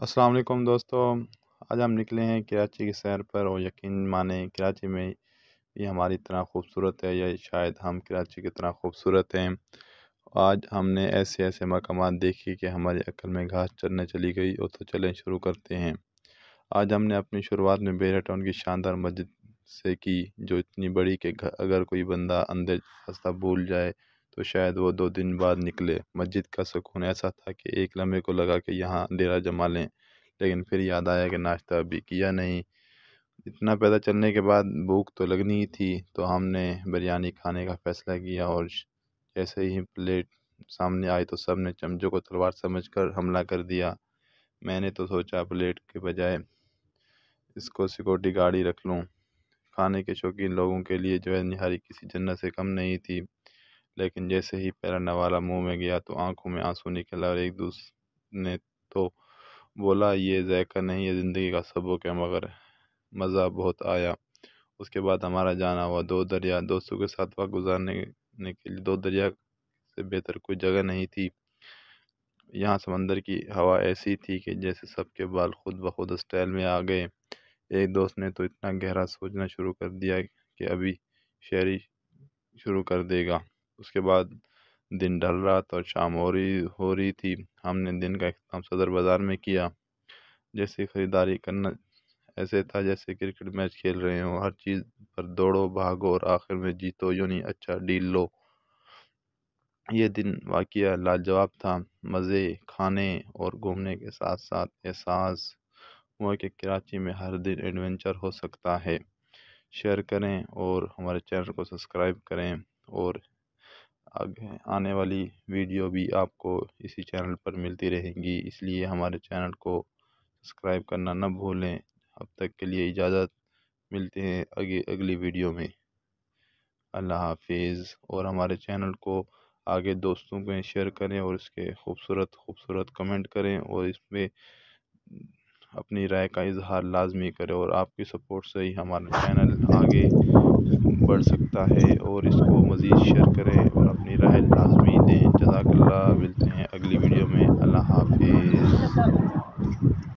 السلام علیکم دوستو، آج ہم نکلے ہیں کراچی کی سیر پر اور یقین مانیں کراچی میں یہ ہماری طرح خوبصورت ہے یا شاید ہم کراچی کی طرح خوبصورت ہیں۔ آج ہم نے ایسے مقامات دیکھی کہ ہماری عقل میں گھاس چرنے چلی گئی، اور تو چلیں شروع کرتے ہیں۔ آج ہم نے اپنی شروعات میں بیرا ٹاؤن کی شاندار مسجد سے کی، جو اتنی بڑی کہ اگر کوئی بندہ اندر راستہ بھول جائے تو شاید وہ 2 دن بعد نکلے۔ مسجد کا سکون ایسا تھا کہ ایک لمحے کو لگا کہ یہاں ڈیرا جما لیں، لیکن پھر یاد آیا کہ ناشتہ ابھی کیا نہیں۔ اتنا پیدل چلنے کے بعد بھوک تو لگنی ہی تھی، تو ہم نے بریانی کھانے کا فیصلہ کیا، اور جیسے ہی پلیٹ سامنے آئی تو سب نے چمچوں کو تلوار سمجھ کر حملہ کر دیا۔ میں نے تو سوچا پلیٹ کے بجائے اس کو سیکورٹی گاڑی رکھ لوں۔ کھانے کے شوقین لوگوں کے لیے جو ہے نہاری کسی جنت سے کم نہیں تھی، لیکن جیسے ہی پہلا نوالا منہ میں گیا تو آنکھوں میں آنسو نکلا، اور ایک دوسرے نے تو بولا یہ ذائقہ نہیں، یہ زندگی کا سبق ہے، مگر مزہ بہت آیا۔ اس کے بعد ہمارا جانا ہوا 2 دریا۔ دوستوں کے ساتھ وقت گزارنے کے لیے 2 دریا سے بہتر کوئی جگہ نہیں تھی۔ یہاں سمندر کی ہوا ایسی تھی کہ جیسے سب کے بال خود بخود اسٹائل میں آ گئے۔ ایک دوست نے تو اتنا گہرا سوچنا شروع کر دیا کہ ابھی شاعری شروع کر دے گا۔ اس کے بعد دن ڈھل رہا تھا اور شام ہو رہی تھی۔ ہم نے دن کا اختتام صدر بازار میں کیا۔ جیسے خریداری کرنا ایسے تھا جیسے کرکٹ میچ کھیل رہے ہوں، ہر چیز پر دوڑو بھاگو اور آخر میں جیتو، یعنی اچھا ڈیل لو۔ یہ دن واقعہ لاجواب تھا۔ مزے، کھانے اور گھومنے کے ساتھ ساتھ احساس ہوا کہ کراچی میں ہر دن ایڈونچر ہو سکتا ہے۔ شیئر کریں اور ہمارے چینل کو سبسکرائب کریں، اور آگے آنے والی ویڈیو بھی آپ کو اسی چینل پر ملتی رہیں گی، اس لیے ہمارے چینل کو سبسکرائب کرنا نہ بھولیں۔ اب تک کے لیے اجازت، ملتے ہیں اگلی ویڈیو میں۔ اللہ حافظ، اور ہمارے چینل کو آگے دوستوں کو شیئر کریں، اور اس کے خوبصورت کمنٹ کریں، اور اس میں اپنی رائے کا اظہار لازمی کریں، اور آپ کی سپورٹ سے ہی ہمارا چینل آگے بڑھ سکتا ہے، اور اس کو مزید شیئر کریں اور اپنی رائے لازمی دیں۔ جزاک اللہ، ملتے ہیں اگلی ویڈیو میں۔ اللہ حافظ۔